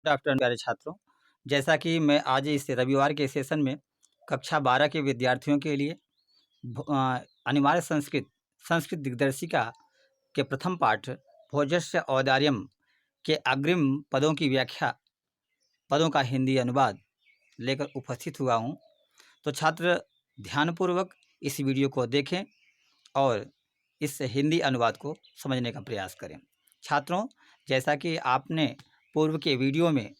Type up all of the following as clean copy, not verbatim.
Good afternoon प्यारे छात्रों। जैसा कि मैं आज इस रविवार के सेशन में कक्षा 12 के विद्यार्थियों के लिए अनिवार्य संस्कृत संस्कृत दिग्दर्शिका के प्रथम पाठ भोजस्य औदार्यम के अग्रिम पदों की व्याख्या, पदों का हिंदी अनुवाद लेकर उपस्थित हुआ हूँ। तो छात्र ध्यानपूर्वक इस वीडियो को देखें और इस हिंदी अनुवाद को समझने का प्रयास करें। छात्रों, जैसा कि आपने पूर्व के वीडियो में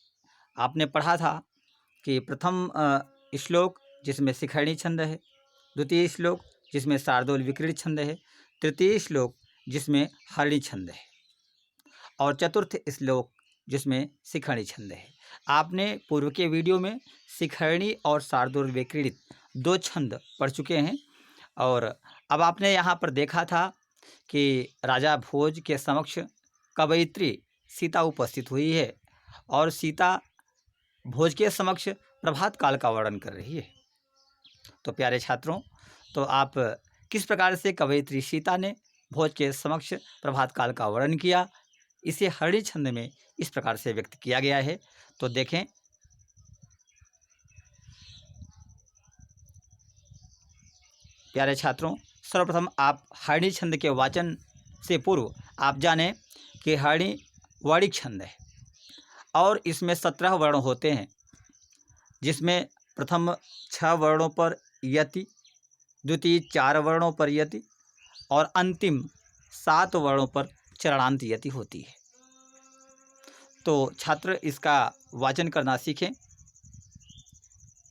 आपने पढ़ा था कि प्रथम श्लोक जिसमें शिखरणी छंद है, द्वितीय श्लोक जिसमें शार्दूल विक्रीडित छंद है, तृतीय श्लोक जिसमें हरणी छंद है और चतुर्थ श्लोक जिसमें शिखरणी छंद है। आपने पूर्व के वीडियो में शिखरणी और शार्दूल विक्रीडित दो छंद पढ़ चुके हैं और अब आपने यहाँ पर देखा था कि राजा भोज के समक्ष कवयित्री सीता उपस्थित हुई है और सीता भोज के समक्ष प्रभात काल का वर्णन कर रही है। तो प्यारे छात्रों, तो आप किस प्रकार से कवयित्री सीता ने भोज के समक्ष प्रभात काल का वर्णन किया, इसे हरणी छंद में इस प्रकार से व्यक्त किया गया है। तो देखें, प्यारे छात्रों, सर्वप्रथम आप हरणी छंद के वाचन से पूर्व आप जानें कि हरणी वर्णिक छंद है और इसमें 17 वर्ण होते हैं, जिसमें प्रथम 6 वर्णों पर यति, द्वितीय 4 वर्णों पर यति और अंतिम 7 वर्णों पर चरणांत यति होती है। तो छात्र इसका वाचन करना सीखें।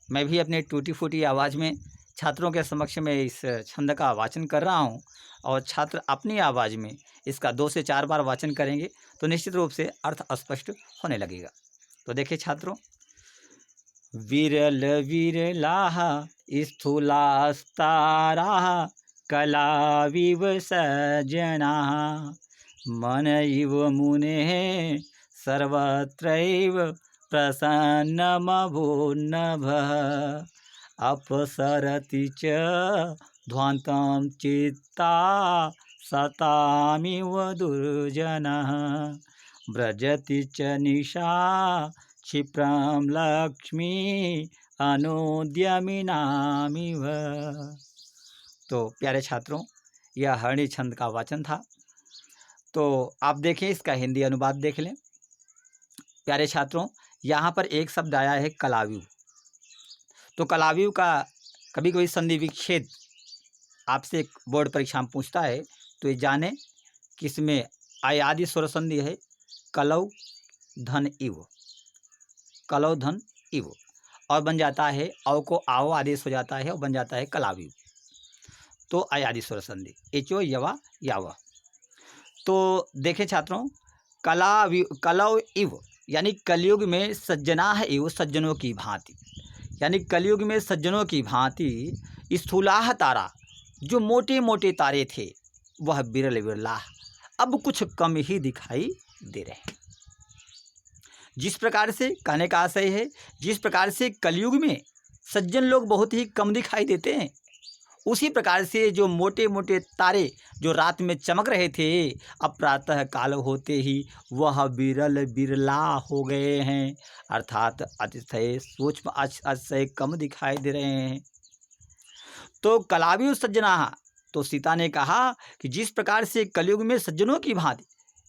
मैं भी अपने टूटी फूटी आवाज़ में छात्रों के समक्ष में इस छंद का वाचन कर रहा हूँ और छात्र अपनी आवाज़ में इसका 2 से 4 बार वाचन करेंगे तो निश्चित रूप से अर्थ स्पष्ट होने लगेगा। तो देखिए छात्रों, विरल विरलाः स्थूलास्ताराः कलाविव सज्जनाः मन इव मुनेः सर्वत्रैव प्रसन्नमभून्नभः अपसरति च ध्वान्तं चित्ता सतामिव दुर्जनः व्रजति च निशा क्षिप्रं लक्ष्मी अनुद्यमिनामिव। तो प्यारे छात्रों, यह हरणी छंद का वाचन था। तो आप देखें, इसका हिंदी अनुवाद देख लें। प्यारे छात्रों, यहाँ पर एक शब्द आया है कलाविव। तो कलाविव का कभी कभी संधि विच्छेद आपसे बोर्ड परीक्षा में पूछता है, तो ये जाने कि इसमें आय आदि स्वर संधि है कलौ धन इव, कलौ धन इव, और बन जाता है औ को आओ आदेश हो जाता है और बन जाता है कलाविव। तो आय आदि स्वर संधि एचो यवा यावा। तो देखें छात्रों, कलौ इव यानी कलयुग में सज्जना है इव, सज्जनों की भांति, यानी कलयुग में सज्जनों की भांति स्थूलाह तारा, जो मोटे मोटे तारे थे वह बिरल बिरलाह अब कुछ कम ही दिखाई दे रहे हैं। जिस प्रकार से कहने का आशय है, जिस प्रकार से कलयुग में सज्जन लोग बहुत ही कम दिखाई देते हैं, उसी प्रकार से जो मोटे मोटे तारे जो रात में चमक रहे थे, अब प्रातः काल होते ही वह बिरल बिरला हो गए हैं, अर्थात अतिशय सूक्ष्म अतिशय कम दिखाई दे रहे हैं। तो कलाविव सज्जना, तो सीता ने कहा कि जिस प्रकार से कलयुग में सज्जनों की भांति,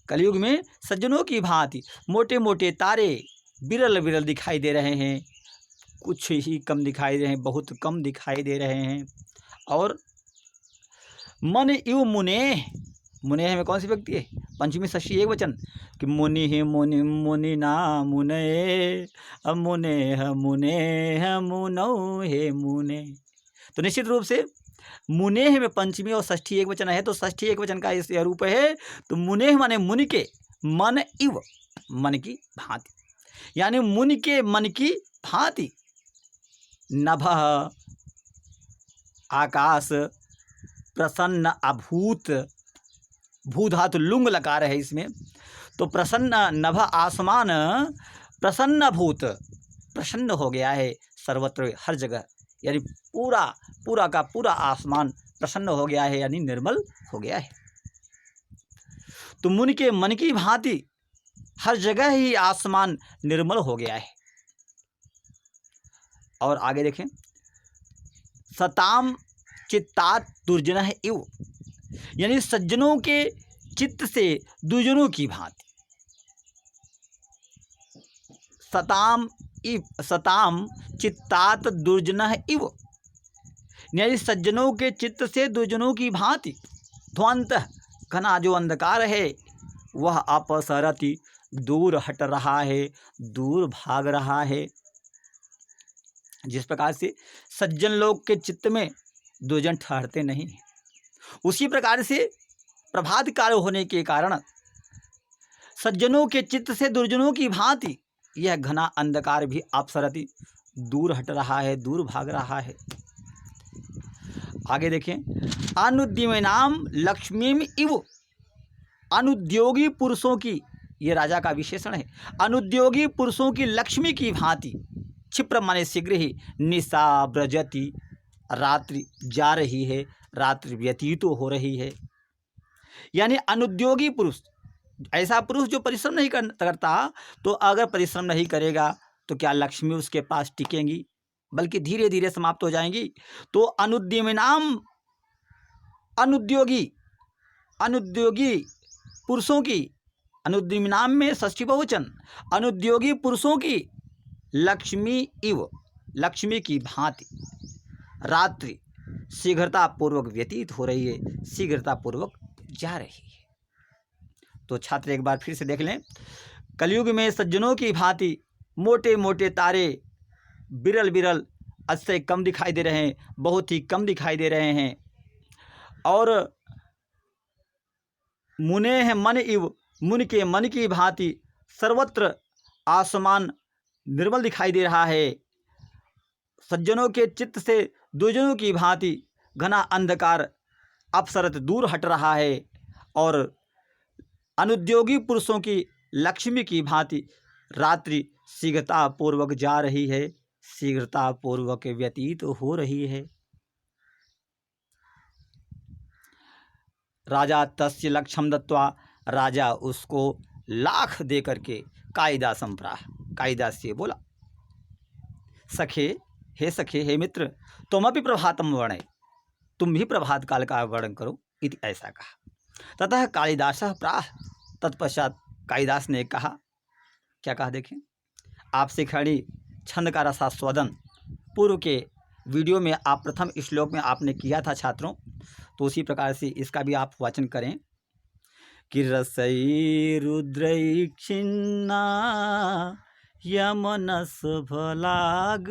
कलयुग में सज्जनों की भांति मोटे मोटे तारे बिरल बिरल दिखाई दे रहे हैं, कुछ ही कम दिखाई दे रहे हैं, बहुत कम दिखाई दे रहे हैं। और मन इव मुने, मुने में कौन सी व्यक्ति है? पंचमी षष्ठी एक वचन कि मुनि ही मुनि मुनि ना मुने मुने मुने मुनौ हे मुने। तो निश्चित रूप से मुनेह में पंचमी और षष्ठी एक वचन है, तो षष्ठी एक वचन का इस रूप है। तो मुनेह माने मुनि के, मन इव मन की भांति, यानी मुनि के मन की भांति। नभः आकाश प्रसन्न अभूत, भू धातु लुंग लकार है इसमें, तो प्रसन्न नभ आसमान प्रसन्न भूत, प्रसन्न हो गया है सर्वत्र हर जगह, यानी पूरा का पूरा आसमान प्रसन्न हो गया है, यानी निर्मल हो गया है। तो मुनि के मन की भांति हर जगह ही आसमान निर्मल हो गया है। और आगे देखें, सताम चित्तात दुर्जनः इव, यानी सज्जनों के चित्त से दुर्जनों की भांति। सताम चित्तात दुर्जनः इव, यानी सज्जनों के चित्त से दुर्जनों की भांति। ध्वंतः, घना जो अंधकार है वह अपसरति, दूर हट रहा है, दूर भाग रहा है। जिस प्रकार से सज्जन लोग के चित्त में दुर्जन ठहरते नहीं, उसी प्रकार से प्रभात काल होने के कारण सज्जनों के चित्त से दुर्जनों की भांति यह घना अंधकार भी अपसरति, दूर हट रहा है, दूर भाग रहा है। आगे देखें, अनुद्यमीनाम लक्ष्मीम इव, अनुद्योगी पुरुषों की, ये राजा का विशेषण है, अनुद्योगी पुरुषों की लक्ष्मी की भांति। क्षिप्र माने शीघ्र ही, निशा व्रजति, रात्रि जा रही है, रात्रि व्यतीत हो रही है। यानी अनुद्योगी पुरुष, ऐसा पुरुष जो परिश्रम नहीं करता, तो अगर परिश्रम नहीं करेगा तो क्या लक्ष्मी उसके पास टिकेंगी, बल्कि धीरे धीरे समाप्त हो जाएंगी। तो अनुद्यमीनाम, अनुद्योगी पुरुषों की, अनुद्यमीनाम में षष्ठी बहुवचन, अनुद्योगी पुरुषों की लक्ष्मी इव, लक्ष्मी की भांति रात्रि शीघ्रता पूर्वक व्यतीत हो रही है, शीघ्रता पूर्वक जा रही है। तो छात्र एक बार फिर से देख लें, कलयुग में सज्जनों की भांति मोटे मोटे तारे बिरल बिरल अति कम दिखाई दे रहे हैं, बहुत ही कम दिखाई दे रहे हैं। और मुने हैं मन इव, मुन के मन की भांति सर्वत्र आसमान निर्मल दिखाई दे रहा है। सज्जनों के चित्त से दुर्जनों की भांति घना अंधकार अपसरत दूर हट रहा है। और अनुद्योगी पुरुषों की लक्ष्मी की भांति रात्रि शीघ्रता पूर्वक जा रही है, शीघ्रता पूर्वक व्यतीत हो रही है। राजा तस्य लक्ष्यम दत्वा, राजा उसको लाख दे करके कायदा संप्राह, कायदा से बोला, सखे, हे सखे, हे मित्र, तुम अपि प्रभातम वर्णय, तुम भी प्रभात काल का वर्णन करो, इति ऐसा कहा। ततः कालिदास प्राह, तत्पश्चात कालिदास ने कहा, क्या कहा देखें, आपसे खड़ी छंद का रसास्वादन पूर्व के वीडियो में आप प्रथम श्लोक में आपने किया था छात्रों, तो उसी प्रकार से इसका भी आप वाचन करें कि रसई रुद्रई छिन्ना यमनस भलाग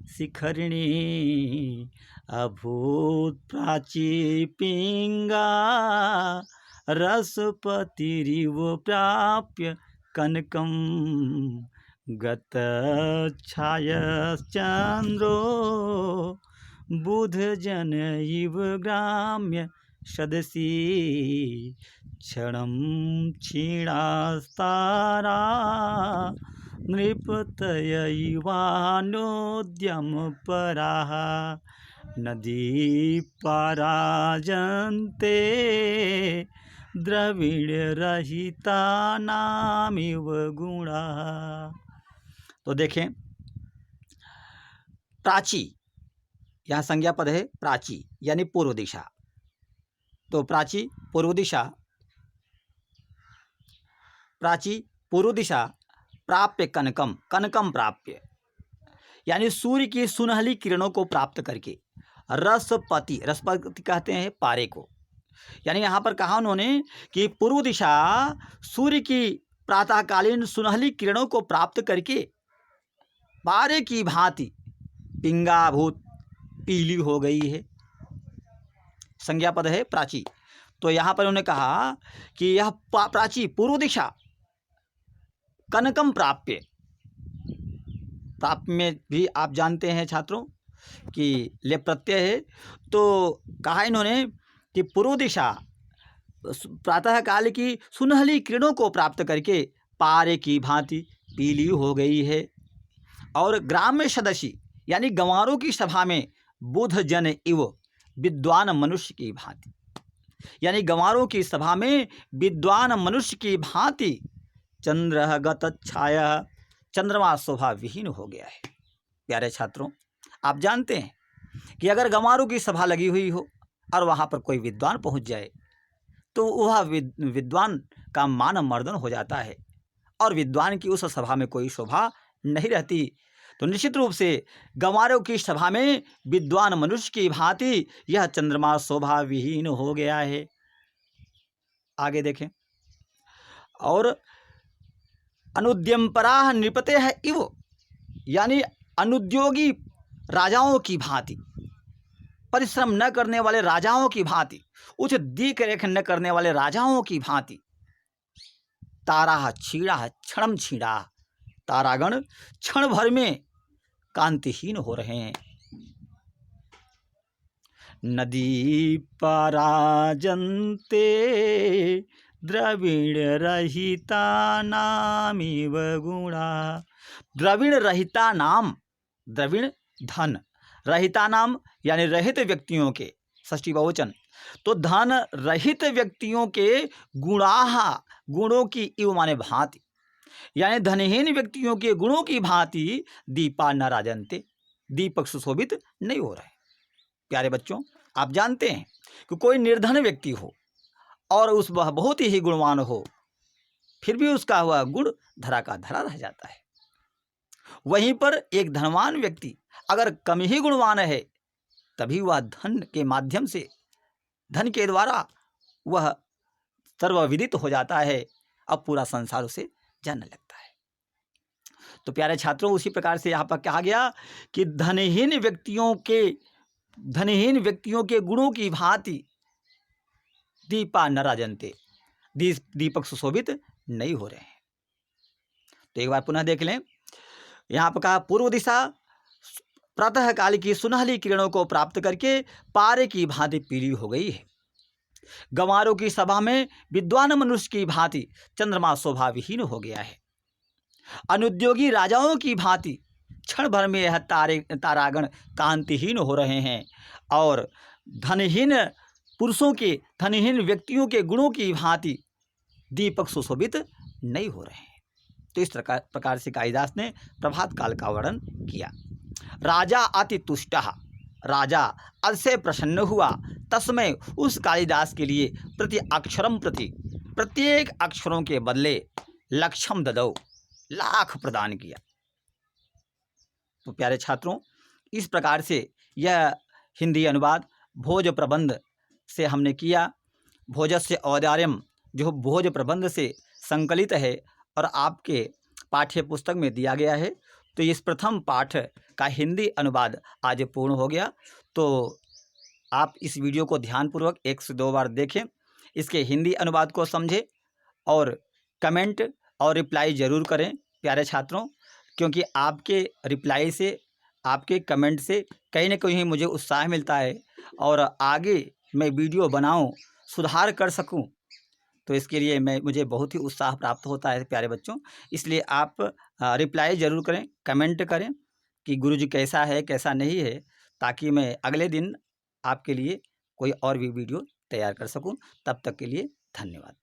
शिखरिणी अभूत प्राची पिंगा रसपतिरिव प्राप्य कनकम गत छायश्चंद्रो बुध जन इव ग्राम्य सदसी क्षणम क्षीणास्तारा नृपतयैवानोद्यम पराः नदी पाराजन्ते द्रविणरहितानामिव गुणा। तो देखें, प्राची, यहाँ संज्ञा पद है प्राची, यानी पूर्व दिशा। तो प्राची पूर्व दिशा, प्राची पूर्व दिशा, प्राप्य कनकम, कनकम प्राप्य, यानी सूर्य की सुनहली किरणों को प्राप्त करके, रसपति, रसपति कहते हैं पारे को, यानी यहाँ पर कहा उन्होंने कि पूर्व दिशा सूर्य की प्रातःकालीन सुनहली किरणों को प्राप्त करके पारे की भांति पिंगाभूत, पीली हो गई है। संज्ञा पद है प्राची। तो यहाँ पर उन्होंने कहा कि यह प्राची पूर्व दिशा कनकम प्राप्य, प्राप्य में भी आप जानते हैं छात्रों कि ले प्रत्यय है। तो कहा इन्होंने कि पूर्व दिशा प्रातः काल की सुनहली किरणों को प्राप्त करके पारे की भांति पीली हो गई है। और ग्राम्य सदसी, यानी गंवारों की सभा में बुध जन इव, विद्वान मनुष्य की भांति, यानी गंवारों की सभा में विद्वान मनुष्य की भांति चंद्र गत छाया, चंद्रमा शोभा विहीन हो गया है। प्यारे छात्रों, आप जानते हैं कि अगर गंवारों की सभा लगी हुई हो और वहाँ पर कोई विद्वान पहुँच जाए तो वह विद्वान का मान मर्दन हो जाता है और विद्वान की उस सभा में कोई शोभा नहीं रहती। तो निश्चित रूप से गंवारों की सभा में विद्वान मनुष्य की भांति यह चंद्रमा शोभा विहीन हो गया है। आगे देखें, और अनुद्यम पराह नृपते है इव, यानी अनुद्योगी राजाओं की भांति, परिश्रम न करने वाले राजाओं की भांति, उच्च देख रेख न करने वाले राजाओं की भांति, तारा छीड़ा क्षणम छीड़ा, तारागण क्षण भर में कांतिहीन हो रहे हैं। नदी पराजन्ते द्रविण रहिता नामिव गुणा, द्रविण रहिता नाम, द्रविण धन, रहिता नाम यानी रहित व्यक्तियों के, षष्ठी बहुवचन, तो धन रहित व्यक्तियों के गुणाहा, गुणों की इव माने भांति, यानी धनहीन व्यक्तियों के गुणों की भांति दीपा न राजनते, दीपक सुशोभित नहीं हो रहे। प्यारे बच्चों, आप जानते हैं कि कोई निर्धन व्यक्ति हो और उस वह बहुत ही गुणवान हो, फिर भी उसका वह गुण धरा का धरा रह जाता है। वहीं पर एक धनवान व्यक्ति अगर कम ही गुणवान है तभी वह धन के माध्यम से, धन के द्वारा वह सर्वविदित हो जाता है, अब पूरा संसार उसे जानने लगता है। तो प्यारे छात्रों, उसी प्रकार से यहाँ पर कहा गया कि धनहीन व्यक्तियों के गुणों की भांति दीपा न राजनते, दीपक सुशोभित नहीं हो रहे हैं। तो एक बार पुनः देख लें, यहाँ पर कहा पूर्व दिशा प्रातः काल की सुनहली किरणों को प्राप्त करके पारे की भांति पीली हो गई है। गंवारों की सभा में विद्वान मनुष्य की भांति चंद्रमा शोभा विहीन हो गया है। अनुद्योगी राजाओं की भांति क्षण भर में यह तारागण कांतिहीन हो रहे हैं और धनहीन पुरुषों के, धनहीन व्यक्तियों के गुणों की भांति दीपक सुशोभित नहीं हो रहे हैं। तो इस प्रकार से कालिदास ने प्रभात काल का वर्णन किया। राजा अति तुष्टः, राजा अतिशय प्रसन्न हुआ, तस्मै उस कालिदास के लिए प्रति अक्षरम प्रति, प्रत्येक अक्षरों के बदले लक्षम ददौ, लाख प्रदान किया। तो प्यारे छात्रों, इस प्रकार से यह हिंदी अनुवाद भोज प्रबंध से हमने किया। भोजस्य औदार्यम जो भोज प्रबंध से संकलित है और आपके पाठ्य पुस्तक में दिया गया है। तो इस प्रथम पाठ का हिंदी अनुवाद आज पूर्ण हो गया। तो आप इस वीडियो को ध्यानपूर्वक 1 से 2 बार देखें, इसके हिंदी अनुवाद को समझें और कमेंट और रिप्लाई ज़रूर करें प्यारे छात्रों, क्योंकि आपके रिप्लाई से, आपके कमेंट से कहीं ना कहीं मुझे उत्साह मिलता है और आगे मैं वीडियो बनाऊं, सुधार कर सकूं, तो इसके लिए मुझे बहुत ही उत्साह प्राप्त होता है प्यारे बच्चों। इसलिए आप रिप्लाई ज़रूर करें, कमेंट करें कि गुरुजी कैसा है कैसा नहीं है, ताकि मैं अगले दिन आपके लिए कोई और भी वीडियो तैयार कर सकूं। तब तक के लिए धन्यवाद।